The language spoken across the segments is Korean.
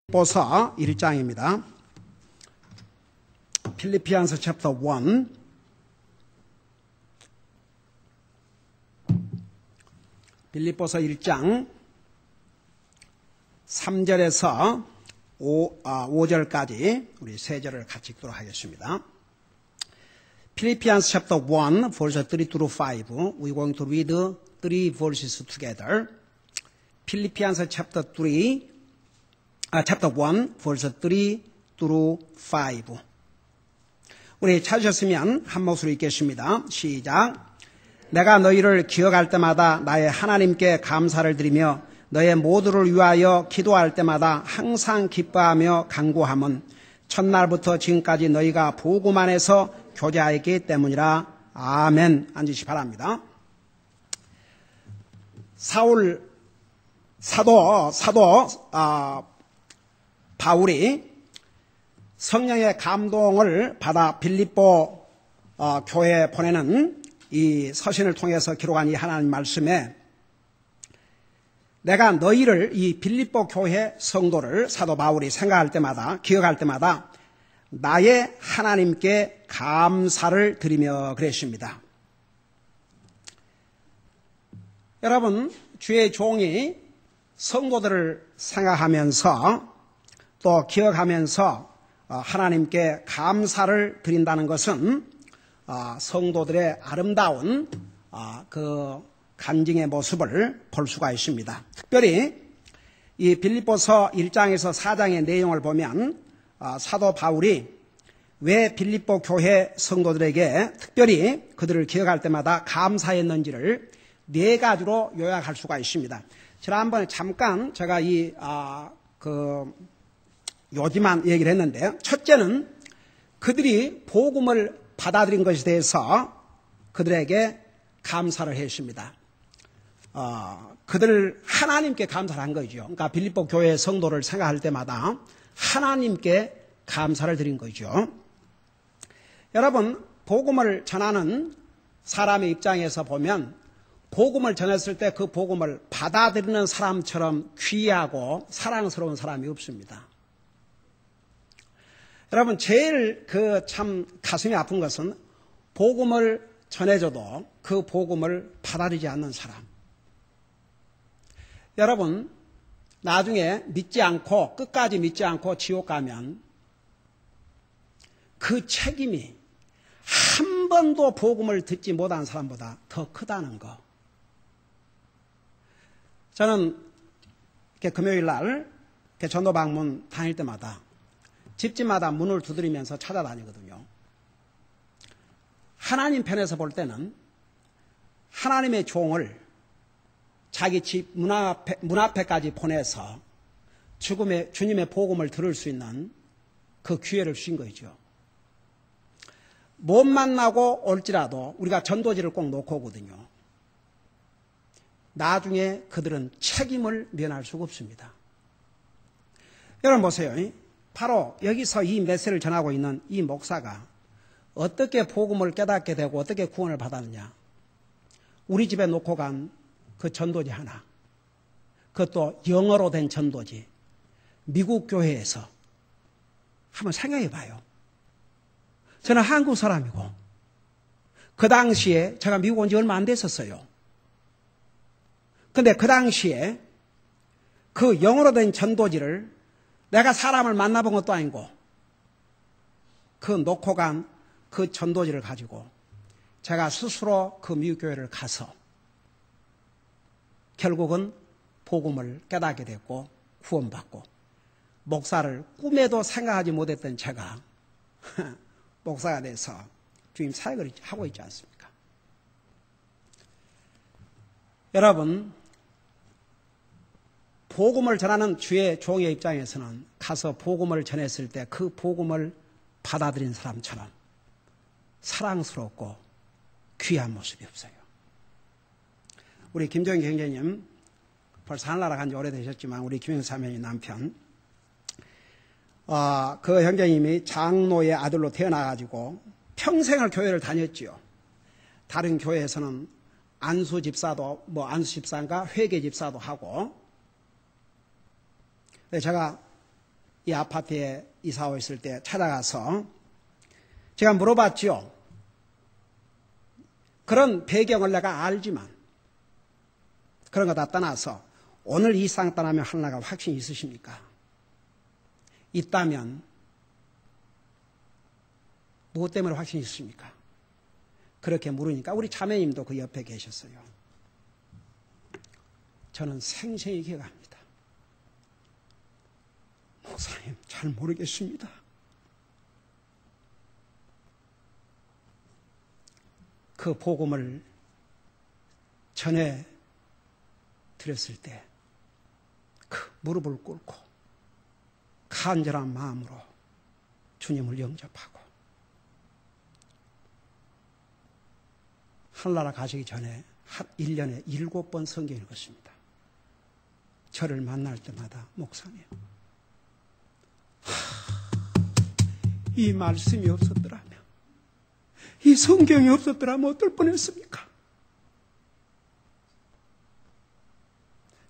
빌립보서 1장입니다. 필리피안서 챕터 1. 빌립보서 1장 3절에서 5절까지 우리 세 절을 같이 읽도록 하겠습니다. Philippians chapter 1, verses 3 through 5. We're going to read 3 verses together. Philippians chapter 1, verse 3 through 5. 우리 찾으셨으면 한 목소리 읽겠습니다. 시작. 내가 너희를 기억할 때마다 나의 하나님께 감사를 드리며 너의 모두를 위하여 기도할 때마다 항상 기뻐하며 간구함은 첫날부터 지금까지 너희가 복음 안에서 교제하였기 때문이라. 아멘. 앉으시 바랍니다. 사도 바울이 성령의 감동을 받아 빌립보 교회에 보내는 이 서신을 통해서 기록한 이 하나님 말씀에 내가 너희를 이 빌립보 교회 성도를 사도 바울이 생각할 때마다 기억할 때마다 나의 하나님께 감사를 드리며 그랬습니다. 여러분, 주의 종이 성도들을 생각하면서 또 기억하면서 하나님께 감사를 드린다는 것은 성도들의 아름다운 그 간증의 모습을 볼 수가 있습니다. 특별히 이 빌립보서 1장에서 4장의 내용을 보면 사도 바울이 왜 빌립보 교회 성도들에게 특별히 그들을 기억할 때마다 감사했는지를 네 가지로 요약할 수가 있습니다. 지난번에 잠깐 제가 요지만 얘기를 했는데, 첫째는 그들이 복음을 받아들인 것에 대해서 그들에게 감사를 했습니다. 그들 하나님께 감사를 한 거죠. 그러니까 빌립보 교회 성도를 생각할 때마다 하나님께 감사를 드린 거죠. 여러분, 복음을 전하는 사람의 입장에서 보면 복음을 전했을 때 그 복음을 받아들이는 사람처럼 귀하고 사랑스러운 사람이 없습니다. 여러분, 제일 참 가슴이 아픈 것은 복음을 전해줘도 그 복음을 받아들이지 않는 사람. 여러분, 나중에 끝까지 믿지 않고 지옥 가면 그 책임이 한 번도 복음을 듣지 못한 사람보다 더 크다는 거. 저는 금요일 날 전도 방문 다닐 때마다 집집마다 문을 두드리면서 찾아다니거든요. 하나님 편에서 볼 때는 하나님의 종을 자기 집 문 앞에까지 보내서 주님의 복음을 들을 수 있는 그 기회를 주신 거죠. 못 만나고 올지라도 우리가 전도지를 꼭 놓고 오거든요. 나중에 그들은 책임을 면할 수가 없습니다. 여러분 보세요. 바로 여기서 이 메시지를 전하고 있는 이 목사가 어떻게 복음을 깨닫게 되고 어떻게 구원을 받았느냐. 우리 집에 놓고 간 그 전도지 하나, 그것도 영어로 된 전도지, 미국 교회에서 한번 생각해 봐요. 저는 한국 사람이고 그 당시에 제가 미국 온 지 얼마 안 됐었어요. 근데 그 당시에 그 영어로 된 전도지를 내가 사람을 만나본 것도 아니고 그 놓고 간 그 전도지를 가지고 제가 스스로 그 미국 교회를 가서 결국은 복음을 깨닫게 됐고 구원받고 목사를 꿈에도 생각하지 못했던 제가 목사가 돼서 주님 사역을 하고 있지 않습니까? 여러분, 복음을 전하는 주의 종의 입장에서는 가서 복음을 전했을 때 그 복음을 받아들인 사람처럼 사랑스럽고 귀한 모습이 없어요. 우리 김정희 형제님, 벌써 하늘나라 간 지 오래되셨지만 우리 김영삼의 남편, 그 형제님이 장로의 아들로 태어나가지고 평생을 교회를 다녔지요. 다른 교회에서는 안수 집사도, 안수 집사인가 회계 집사도 하고, 제가 이 아파트에 이사 오셨을 때 찾아가서 제가 물어봤죠. 그런 배경을 내가 알지만 그런 거 다 떠나서 오늘 이 세상 떠나면 하늘나갈 확신이 있으십니까? 있다면 무엇 때문에 확신이 있으십니까? 그렇게 물으니까 우리 자매님도 그 옆에 계셨어요. 저는 생생히 기억합니다. 목사님, 잘 모르겠습니다. 그 복음을 전해 드렸을 때 그 무릎을 꿇고 간절한 마음으로 주님을 영접하고 하늘나라 가시기 전에 1년에 7번 성경 읽었습니다. 저를 만날 때마다 목사님, 이 말씀이 없었더라면, 이 성경이 없었더라면 어떨 뻔했습니까?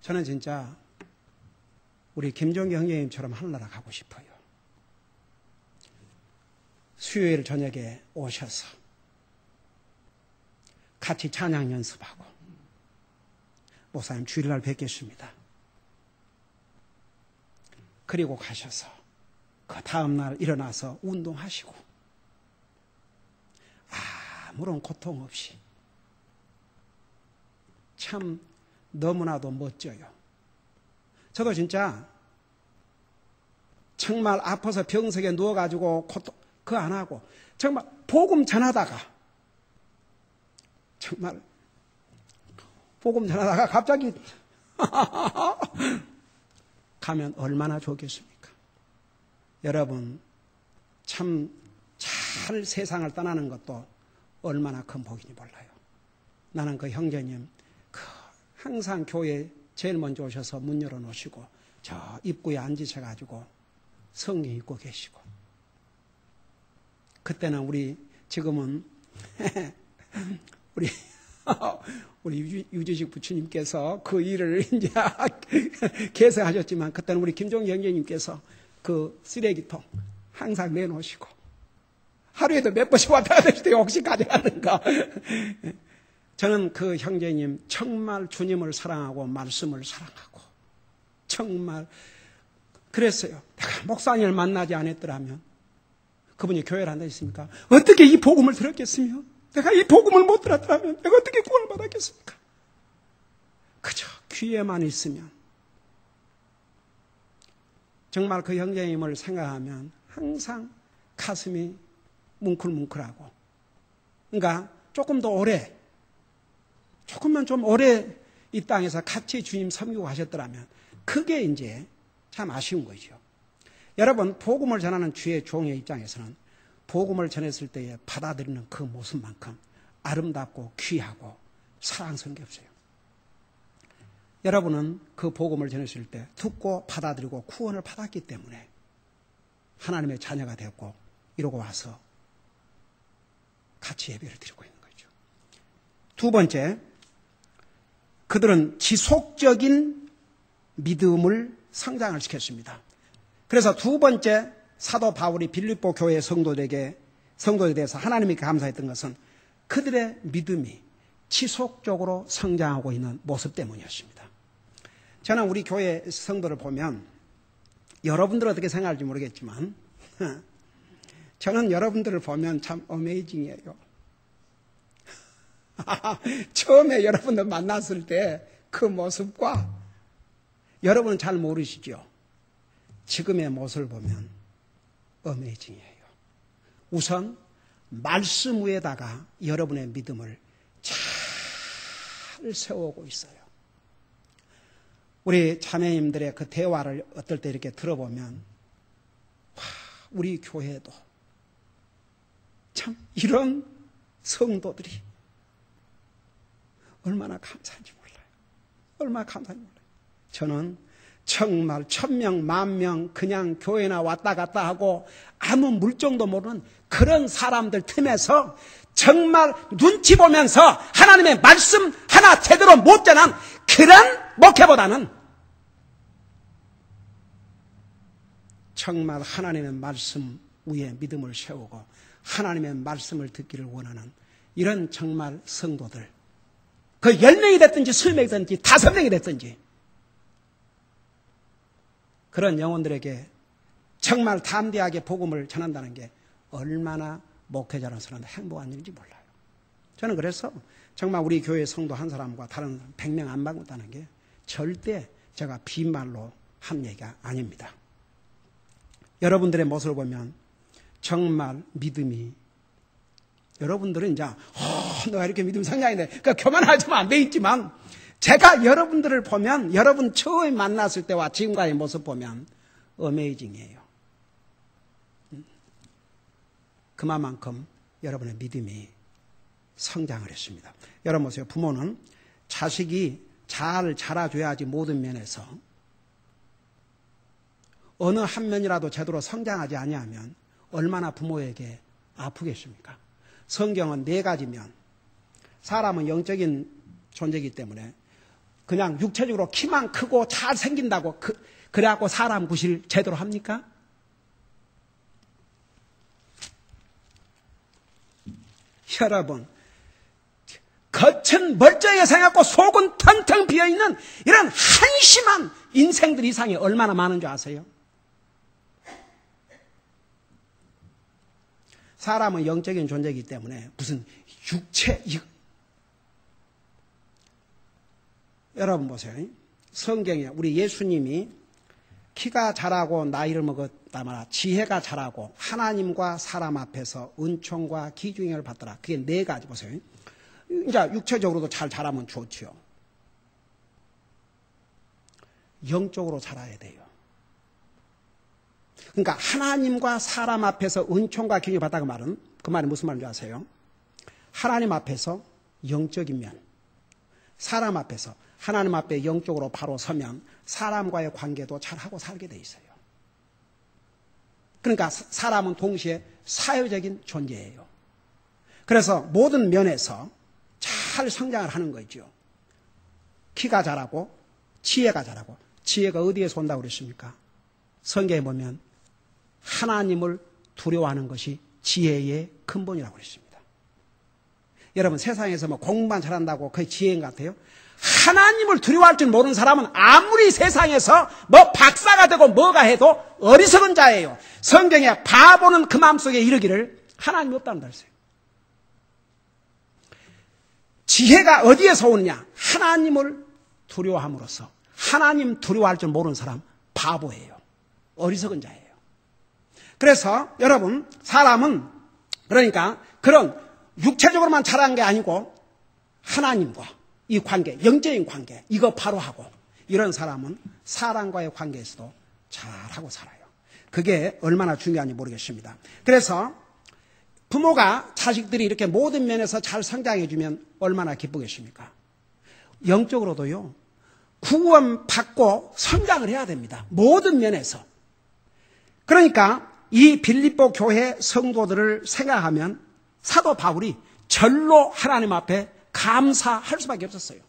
저는 진짜 우리 김종기 형제님처럼 하늘나라 가고 싶어요. 수요일 저녁에 오셔서 같이 찬양 연습하고 목사님 주일날 뵙겠습니다. 그리고 가셔서 그 다음날 일어나서 운동하시고 아무런 고통 없이 참 너무나도 멋져요. 저도 진짜 정말 아파서 병석에 누워가지고 고통 그거 안 하고 정말 복음 전하다가 정말 복음 전하다가 갑자기 가면 얼마나 좋겠습니까? 여러분 참 잘 세상을 떠나는 것도 얼마나 큰 복인지 몰라요. 나는 그 형제님 항상 교회에 제일 먼저 오셔서 문 열어놓으시고 저 입구에 앉으셔가지고 성경 읽고 계시고 그때는 우리 지금은 우리 유지식 부처님께서 그 일을 이제 개설하셨지만 그때는 우리 김종기 형제님께서 그 쓰레기통 항상 내놓으시고 하루에도 몇 번씩 왔다 갔다 하실 때 혹시 가져가는가. 저는 그 형제님 정말 주님을 사랑하고 말씀을 사랑하고 정말 그랬어요. 내가 목사님을 만나지 않았더라면 그분이 교회를 한다 했습니까? 어떻게 이 복음을 들었겠으며 내가 이 복음을 못 들었더라면 내가 어떻게 구원을 받았겠습니까? 그저 귀에만 있으면 정말 그 형제님을 생각하면 항상 가슴이 뭉클뭉클하고 그러니까 조금 더 오래 조금만 좀 오래 이 땅에서 같이 주님 섬기고 하셨더라면 그게 이제 참 아쉬운 거죠. 여러분 복음을 전하는 주의 종의 입장에서는 복음을 전했을 때에 받아들이는 그 모습만큼 아름답고 귀하고 사랑스러운 게 없어요. 여러분은 그 복음을 전했을 때 듣고 받아들이고 구원을 받았기 때문에 하나님의 자녀가 되었고 이러고 와서 같이 예배를 드리고 있는 거죠. 두 번째, 그들은 지속적인 믿음을 성장을 시켰습니다. 그래서 두 번째 사도 바울이 빌립보 교회 성도들에 대해서 하나님이 감사했던 것은 그들의 믿음이 지속적으로 성장하고 있는 모습 때문이었습니다. 저는 우리 교회 성도를 보면 여러분들 어떻게 생각할지 모르겠지만 저는 여러분들을 보면 참 어메이징이에요. 처음에 여러분들 만났을 때 그 모습과 여러분은 잘 모르시죠. 지금의 모습을 보면 어메이징이에요. 우선 말씀 위에다가 여러분의 믿음을 잘 세우고 있어요. 우리 자매님들의 그 대화를 어떨 때 이렇게 들어보면 우리 교회도 참 이런 성도들이 얼마나 감사한지 몰라요. 얼마나 감사한지 몰라요. 저는 정말 1000명, 10,000명 그냥 교회나 왔다 갔다 하고 아무 물정도 모르는 그런 사람들 틈에서 정말 눈치 보면서 하나님의 말씀 하나 제대로 못 전한 그런 목회보다는 정말 하나님의 말씀 위에 믿음을 세우고 하나님의 말씀을 듣기를 원하는 이런 정말 성도들, 그 10명이 됐든지 20명이 됐든지 5명이 됐든지 그런 영혼들에게 정말 담대하게 복음을 전한다는 게 얼마나 목회자로서는 행복한 일인지 몰라요. 저는 그래서 정말 우리 교회 성도 한 사람과 다른 100명 안 바꾼다는 게 절대 제가 빈말로 한 얘기가 아닙니다. 여러분들의 모습을 보면 정말 믿음이, 여러분들은 이제 내가 이렇게 믿음 성장이네, 그러니까 교만하지만 안 돼 있지만 제가 여러분들을 보면 여러분 처음 만났을 때와 지금과의 모습 보면 어메이징이에요. 그만큼 여러분의 믿음이 성장을 했습니다. 여러분 보세요. 부모는 자식이 잘 자라줘야지 모든 면에서 어느 한 면이라도 제대로 성장하지 아니하면 얼마나 부모에게 아프겠습니까? 성경은 4가지면 사람은 영적인 존재이기 때문에 그냥 육체적으로 키만 크고 잘 생긴다고 그래갖고 사람 구실 제대로 합니까? 여러분, 겉은 멀쩡하게 생겼고 속은 텅텅 비어있는 이런 한심한 인생들 이상이 얼마나 많은 줄 아세요? 사람은 영적인 존재이기 때문에 무슨 육체, 여러분 보세요. 성경에 우리 예수님이 키가 자라고 나이를 먹었다 말아 지혜가 자라고 하나님과 사람 앞에서 은총과 기중을 받더라. 그게 4가지 보세요. 이제 육체적으로도 잘 자라면 좋지요. 영적으로 자라야 돼요. 그러니까 하나님과 사람 앞에서 은총과 기중을 받다가 말은 그 말이 무슨 말인지 아세요? 하나님 앞에서 영적인 면, 사람 앞에서 하나님 앞에 영적으로 바로 서면 사람과의 관계도 잘하고 살게 돼 있어요. 그러니까 사람은 동시에 사회적인 존재예요. 그래서 모든 면에서 잘 성장을 하는 거죠. 키가 자라고 지혜가 자라고. 지혜가 어디에서 온다고 그랬습니까? 성경에 보면 하나님을 두려워하는 것이 지혜의 근본이라고 그랬습니다. 여러분 세상에서 뭐 공부만 잘한다고 그게 지혜인 것 같아요? 하나님을 두려워할 줄 모르는 사람은 아무리 세상에서 뭐 박사가 되고 뭐가 해도 어리석은 자예요. 성경에 바보는 그 마음속에 이르기를 하나님이 없다는 말이에요. 지혜가 어디에서 오느냐? 하나님을 두려워함으로써. 하나님 두려워할 줄 모르는 사람 바보예요. 어리석은 자예요. 그래서 여러분 사람은 그러니까 그런 육체적으로만 자란 게 아니고 하나님과 이 관계, 영적인 관계 이거 바로 하고 이런 사람은 사람과의 관계에서도 잘하고 살아요. 그게 얼마나 중요한지 모르겠습니다. 그래서 부모가 자식들이 이렇게 모든 면에서 잘 성장해 주면 얼마나 기쁘겠습니까? 영적으로도요. 구원받고 성장을 해야 됩니다. 모든 면에서. 그러니까 이 빌립보 교회 성도들을 생각하면 사도 바울이 절로 하나님 앞에 감사할 수밖에 없었어요.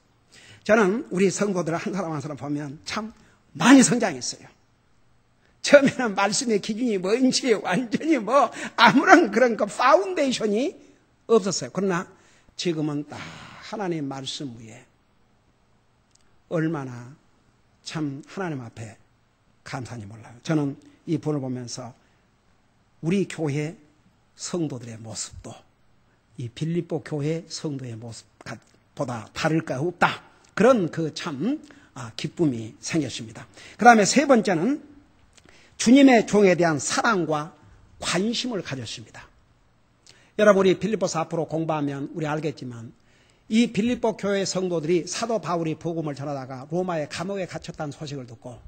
저는 우리 성도들 한 사람 한 사람 보면 참 많이 성장했어요. 처음에는 말씀의 기준이 뭔지 완전히 뭐 아무런 그런 그 파운데이션이 없었어요. 그러나 지금은 딱 하나님의 말씀 위에 얼마나 참 하나님 앞에 감사한지 몰라요. 저는 이 본을 보면서 우리 교회 성도들의 모습도 이 빌립보 교회 성도의 모습보다 다를 거 없다. 그런 그 참 기쁨이 생겼습니다. 그 다음에 3번째는 주님의 종에 대한 사랑과 관심을 가졌습니다. 여러분 우리 빌립보서 앞으로 공부하면 우리 알겠지만 이 빌립보 교회 성도들이 사도 바울이 복음을 전하다가 로마의 감옥에 갇혔다는 소식을 듣고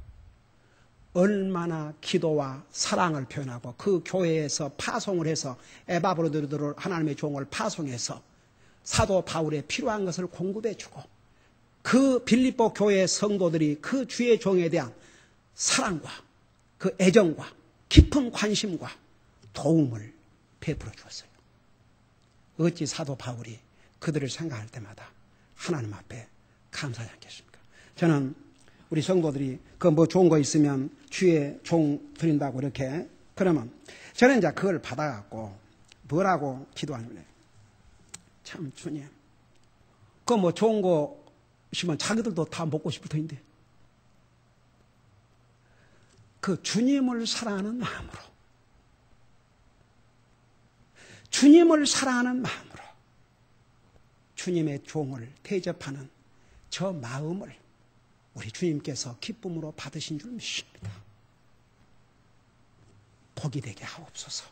얼마나 기도와 사랑을 표현하고 그 교회에서 파송을 해서 에바브로들을 하나님의 종을 파송해서 사도 바울에 필요한 것을 공급해 주고 그 빌립보 교회 성도들이 그 주의 종에 대한 사랑과 그 애정과 깊은 관심과 도움을 베풀어 주었어요. 어찌 사도 바울이 그들을 생각할 때마다 하나님 앞에 감사하지 않겠습니까? 저는 우리 성도들이 그 뭐 좋은 거 있으면 주의 종 드린다고 이렇게. 그러면 저는 이제 그걸 받아갖고 뭐라고 기도하냐면, 참 주님, 그 뭐 좋은 거 있으면 자기들도 다 먹고 싶을 터인데, 그 주님을 사랑하는 마음으로, 주님을 사랑하는 마음으로 주님의 종을 대접하는 저 마음을 우리 주님께서 기쁨으로 받으신 줄 믿습니다. 복이 되게 하옵소서.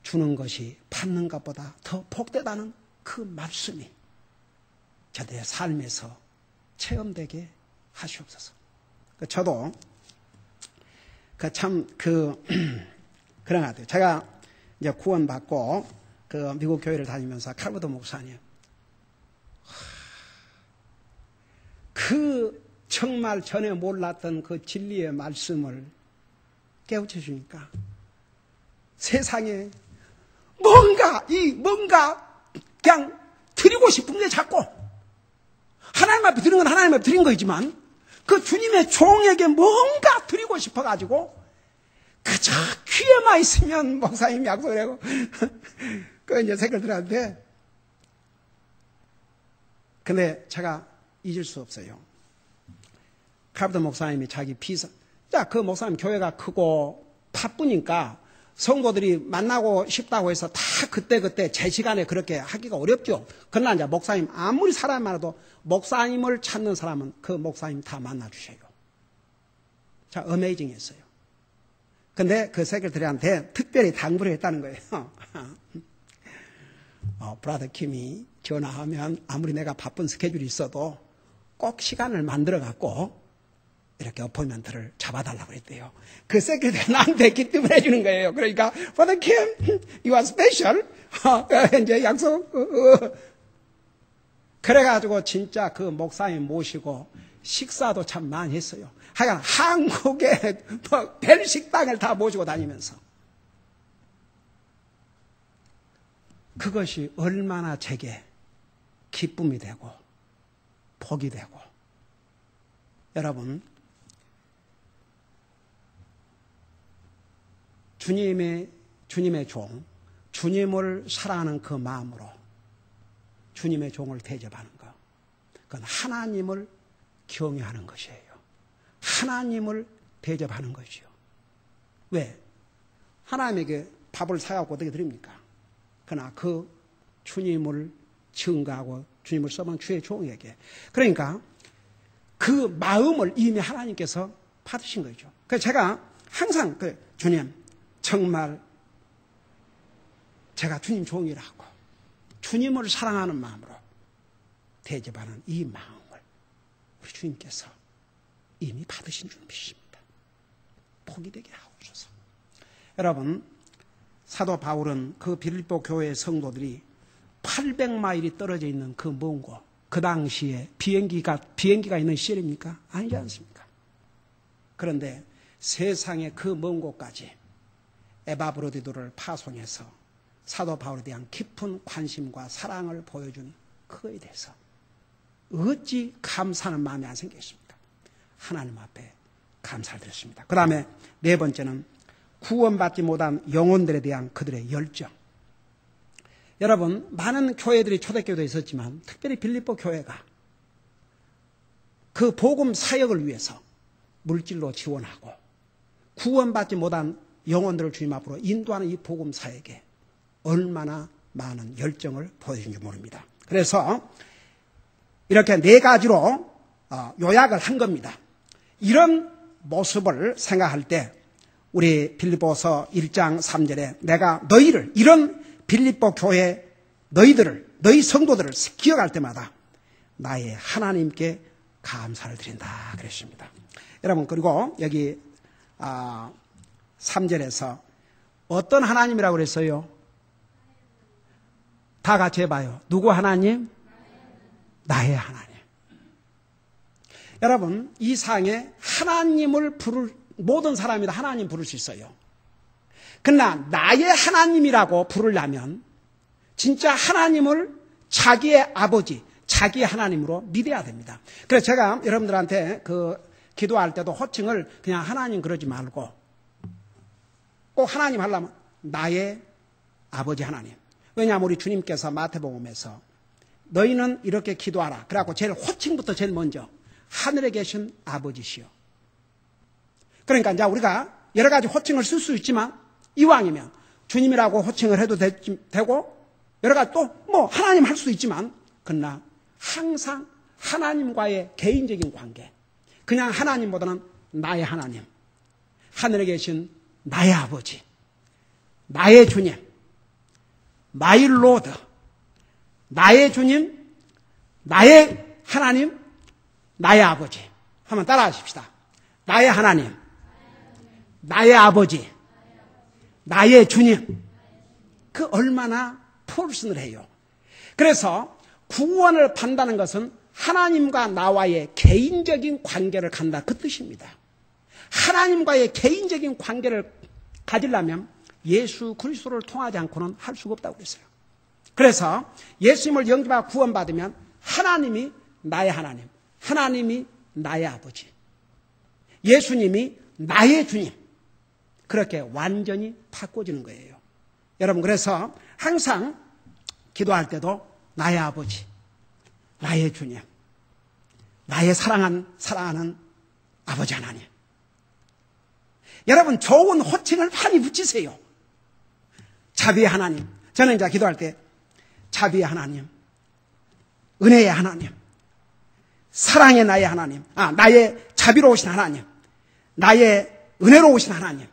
주는 것이 받는 것보다 더 복되다는 그 말씀이 저들의 삶에서 체험되게 하시옵소서. 저도 그런 것 같아요. 제가 이제 구원받고 그 미국 교회를 다니면서 칼버도 목사님, 그 정말 전에 몰랐던 그 진리의 말씀을 깨우쳐 주니까 세상에 뭔가 그냥 드리고 싶은 게 자꾸 하나님 앞에 드리는 건 하나님 앞에 드린 거이지만 그 주님의 종에게 뭔가 드리고 싶어가지고 그저 귀에만 있으면 목사님이 약속을 하고 그 이제 새끼들한테. 근데 제가 잊을 수 없어요. 칼버도 목사님이 자기 비서, 자, 그 목사님 교회가 크고 바쁘니까 성도들이 만나고 싶다고 해서 다 그때 제 시간에 그렇게 하기가 어렵죠. 그러나 이제 목사님 아무리 사람 많아도 목사님을 찾는 사람은 그 목사님 다 만나주셔요. 자, 어메이징했어요. 근데 그 새끼들한테 특별히 당부를 했다는 거예요. 브라더 킴이 전화하면 아무리 내가 바쁜 스케줄이 있어도 꼭 시간을 만들어 갖고 이렇게 어포인먼트를 잡아달라고 그랬대요. 그 새끼들 나한테 기쁨을 해주는 거예요. 그러니까 브라더 킴, you are special. 이제 약속. 그래가지고 진짜 그 목사님 모시고 식사도 참 많이 했어요. 하여간 한국의 별 식당을 다 모시고 다니면서 그것이 얼마나 제게 기쁨이 되고 복이 되고. 여러분, 주님의 종, 주님을 사랑하는 그 마음으로 주님의 종을 대접하는 것, 그건 하나님을 경외하는 것이에요. 하나님을 대접하는 것이요. 왜? 하나님에게 밥을 사갖고 어떻게 드립니까? 그러나 그 주님을 증거하고 주님을 써본 주의 종에게, 그러니까 그 마음을 이미 하나님께서 받으신 거죠. 그래서 제가 항상 주님, 정말 제가 주님 종이라고 주님을 사랑하는 마음으로 대접하는 이 마음을 우리 주님께서 이미 받으신 줄 믿습니다. 복이 되게 하옵소서. 여러분, 사도 바울은 그 빌립보 교회의 성도들이 800마일이 떨어져 있는 그 먼 곳, 그 당시에 비행기가 있는 시절입니까? 아니지 않습니까? 그런데 세상의 그 먼 곳까지 에바브로디도를 파송해서 사도 바울에 대한 깊은 관심과 사랑을 보여준 그거에 대해서 어찌 감사하는 마음이 안 생겼습니까? 하나님 앞에 감사를 드렸습니다. 그 다음에 네 번째는 구원받지 못한 영혼들에 대한 그들의 열정. 여러분, 많은 교회들이 초대교회도 있었지만 특별히 빌립보 교회가 그 복음 사역을 위해서 물질로 지원하고 구원받지 못한 영혼들을 주님 앞으로 인도하는 이 복음 사역에 얼마나 많은 열정을 보여주는지 모릅니다. 그래서 이렇게 네 가지로 요약을 한 겁니다. 이런 모습을 생각할 때 우리 빌립보서 1장 3절에 내가 너희를, 이런 빌립보 교회 너희 성도들을 기억할 때마다 나의 하나님께 감사를 드린다 그랬습니다. 여러분, 그리고 여기 3절에서 어떤 하나님이라고 그랬어요? 다 같이 해봐요. 누구 하나님? 나의 하나님. 여러분, 이 상에 하나님을 부를 모든 사람이 다 하나님 부를 수 있어요. 그러나 나의 하나님이라고 부르려면 진짜 하나님을 자기의 아버지, 자기 하나님으로 믿어야 됩니다. 그래서 제가 여러분들한테 기도할 때도 호칭을 그냥 하나님 그러지 말고 꼭 하나님 하려면 나의 아버지 하나님. 왜냐하면 우리 주님께서 마태복음에서 너희는 이렇게 기도하라. 그래갖고 제일 호칭부터 제일 먼저 하늘에 계신 아버지시여. 그러니까 이제 우리가 여러 가지 호칭을 쓸 수 있지만 이왕이면 주님이라고 호칭을 해도 되고 여러 가지 또 뭐 하나님 할 수 있지만 그러나 항상 하나님과의 개인적인 관계, 그냥 하나님보다는 나의 하나님, 하늘에 계신 나의 아버지, 나의 주님, 마이 로드, 나의 주님, 나의 하나님, 나의 아버지. 한번 따라 하십시다. 나의 하나님, 나의 아버지, 나의 주님. 그 얼마나 퍼스널해요. 그래서 구원을 받는다는 것은 하나님과 나와의 개인적인 관계를 갖는다, 그 뜻입니다. 하나님과의 개인적인 관계를 가지려면 예수 그리스도를 통하지 않고는 할 수가 없다고 그랬어요. 그래서 예수님을 영접하고 구원받으면 하나님이 나의 하나님, 하나님이 나의 아버지, 예수님이 나의 주님, 그렇게 완전히 바꿔지는 거예요. 여러분, 그래서 항상 기도할 때도 나의 아버지, 나의 주님, 나의 사랑하는 아버지 하나님. 여러분, 좋은 호칭을 많이 붙이세요. 자비의 하나님. 저는 이제 기도할 때 자비의 하나님, 은혜의 하나님, 사랑의 나의 하나님, 나의 자비로우신 하나님, 나의 은혜로우신 하나님,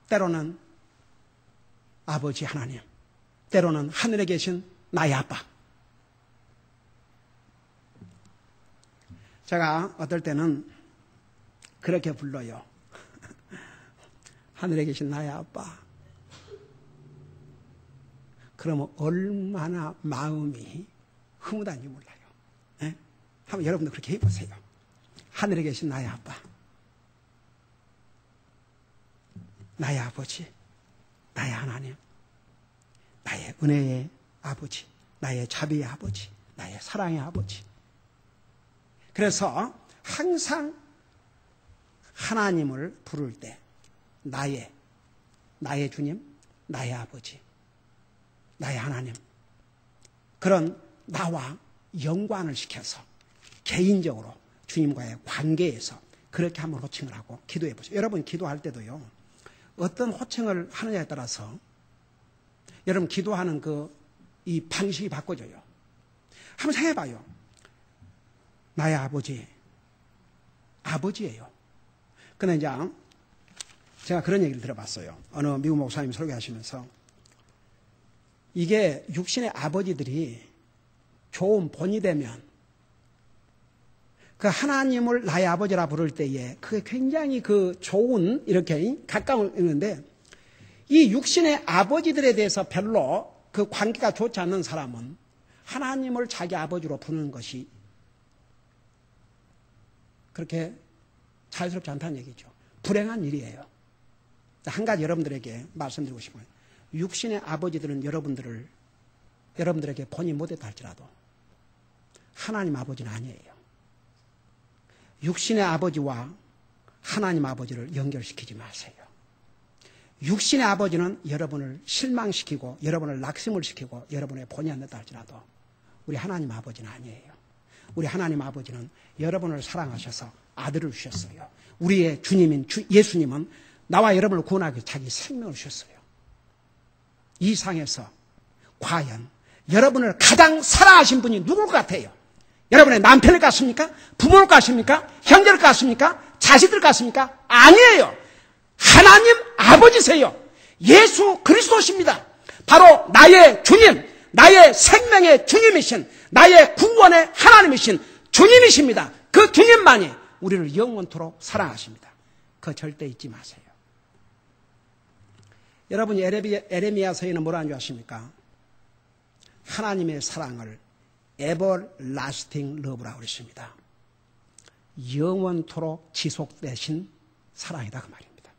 때로는 아버지 하나님, 때로는 하늘에 계신 나의 아빠. 제가 어떨 때는 그렇게 불러요. 하늘에 계신 나의 아빠. 그러면 얼마나 마음이 흐뭇한지 몰라요. 네? 한번 여러분도 그렇게 해보세요. 하늘에 계신 나의 아빠, 나의 아버지, 나의 하나님, 나의 은혜의 아버지, 나의 자비의 아버지, 나의 사랑의 아버지. 그래서 항상 하나님을 부를 때 나의 주님, 나의 아버지, 나의 하나님, 그런 나와 연관을 시켜서 개인적으로 주님과의 관계에서 그렇게 한번 호칭을 하고 기도해 보세요. 여러분 기도할 때도요, 어떤 호칭을 하느냐에 따라서 여러분 기도하는 이 방식이 바꿔져요. 한번 생각해봐요. 나의 아버지, 아버지예요. 근데 이제 제가 그런 얘기를 들어봤어요. 어느 미국 목사님 설교하시면서 이게 육신의 아버지들이 좋은 본이 되면 그 하나님을 나의 아버지라 부를 때에 그게 굉장히 좋은 이렇게 가까운 있는데 이 육신의 아버지들에 대해서 별로 그 관계가 좋지 않는 사람은 하나님을 자기 아버지로 부르는 것이 그렇게 자유스럽지 않다는 얘기죠. 불행한 일이에요. 한 가지 여러분들에게 말씀드리고 싶어요. 육신의 아버지들은 여러분들에게 본이 못했다 할지라도 하나님 아버지는 아니에요. 육신의 아버지와 하나님 아버지를 연결시키지 마세요. 육신의 아버지는 여러분을 실망시키고 여러분을 낙심을 시키고 여러분의 본이 안 됐다 할지라도 우리 하나님 아버지는 아니에요. 우리 하나님 아버지는 여러분을 사랑하셔서 아들을 주셨어요. 우리의 주님인 예수님은 나와 여러분을 구원하기 위해 자기 생명을 주셨어요. 이 상에서 과연 여러분을 가장 사랑하신 분이 누굴 것 같아요? 여러분의 남편일 것 같습니까? 부모일 것 같습니까? 형제일 것 같습니까? 자식들 같습니까? 아니에요. 하나님 아버지세요. 예수 그리스도십니다. 바로 나의 주님, 나의 생명의 주님이신, 나의 구원의 하나님이신 주님이십니다. 그 주님만이 우리를 영원토록 사랑하십니다. 그거 절대 잊지 마세요. 여러분이 에레미야서에는 뭐라는 줄 아십니까? 하나님의 사랑을 everlasting love라고 그랬습니다. 영원토록 지속되신 사랑이다 그 말입니다.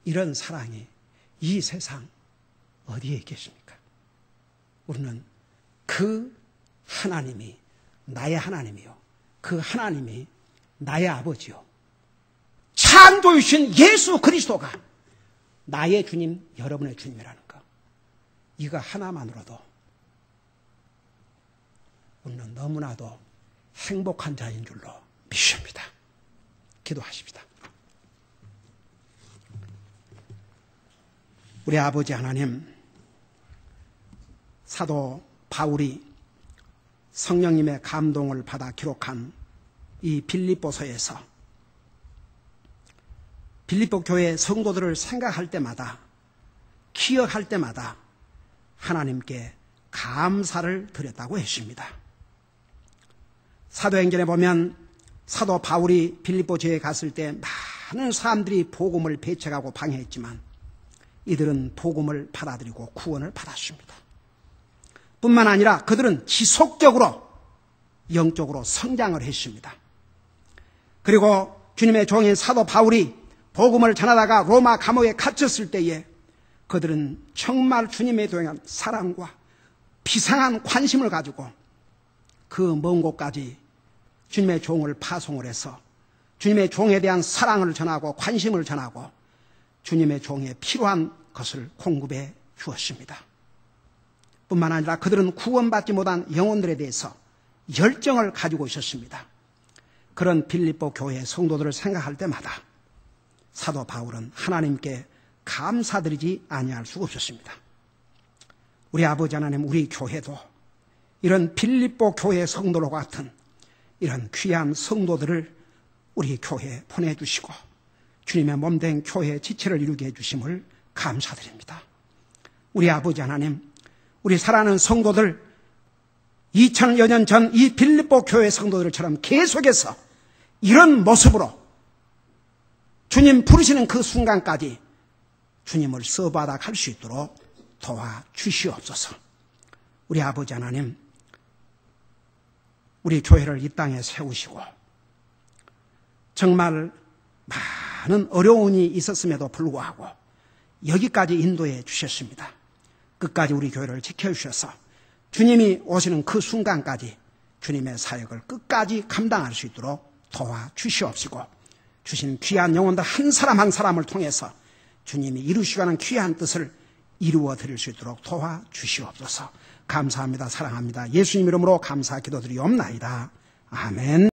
이런 사랑이 이 세상 어디에 있겠습니까? 우리는 그 하나님이 나의 하나님이요. 그 하나님이 나의 아버지요. 창조주신 예수 그리스도가 나의 주님, 여러분의 주님이라는 거. 이거 하나만으로도 우리는 너무나도 행복한 자인 줄로 믿습니다. 기도하십니다. 우리 아버지 하나님, 사도 바울이 성령님의 감동을 받아 기록한 이 빌립보서에서 빌립보 교회 성도들을 생각할 때마다, 기억할 때마다 하나님께 감사를 드렸다고 했습니다. 사도행전에 보면 사도 바울이 빌립보 교회에 갔을 때 많은 사람들이 복음을 배척하고 방해했지만 이들은 복음을 받아들이고 구원을 받았습니다. 뿐만 아니라 그들은 지속적으로 영적으로 성장을 했습니다. 그리고 주님의 종인 사도 바울이 복음을 전하다가 로마 감옥에 갇혔을 때에 그들은 정말 주님에 대한 사랑과 비상한 관심을 가지고 그 먼 곳까지 주님의 종을 파송을 해서 주님의 종에 대한 사랑을 전하고 관심을 전하고 주님의 종에 필요한 것을 공급해 주었습니다. 뿐만 아니라 그들은 구원받지 못한 영혼들에 대해서 열정을 가지고 있었습니다. 그런 빌립보 교회 성도들을 생각할 때마다 사도 바울은 하나님께 감사드리지 아니할 수가 없었습니다. 우리 아버지 하나님, 우리 교회도 이런 빌립보 교회 성도로 같은 이런 귀한 성도들을 우리 교회에 보내주시고 주님의 몸된 교회의 지체를 이루게 해주심을 감사드립니다. 우리 아버지 하나님, 우리 사랑하는 성도들 2000여 년 전 이 빌립보 교회 성도들처럼 계속해서 이런 모습으로 주님 부르시는 그 순간까지 주님을 써받아 갈 수 있도록 도와주시옵소서. 우리 아버지 하나님, 우리 교회를 이 땅에 세우시고 정말 많은 어려움이 있었음에도 불구하고 여기까지 인도해 주셨습니다. 끝까지 우리 교회를 지켜주셔서 주님이 오시는 그 순간까지 주님의 사역을 끝까지 감당할 수 있도록 도와주시옵시고 주신 귀한 영혼들 한 사람 한 사람을 통해서 주님이 이루시고 하는 귀한 뜻을 이루어 드릴 수 있도록 도와주시옵소서. 감사합니다. 사랑합니다. 예수님 이름으로 감사 기도드리옵나이다. 아멘.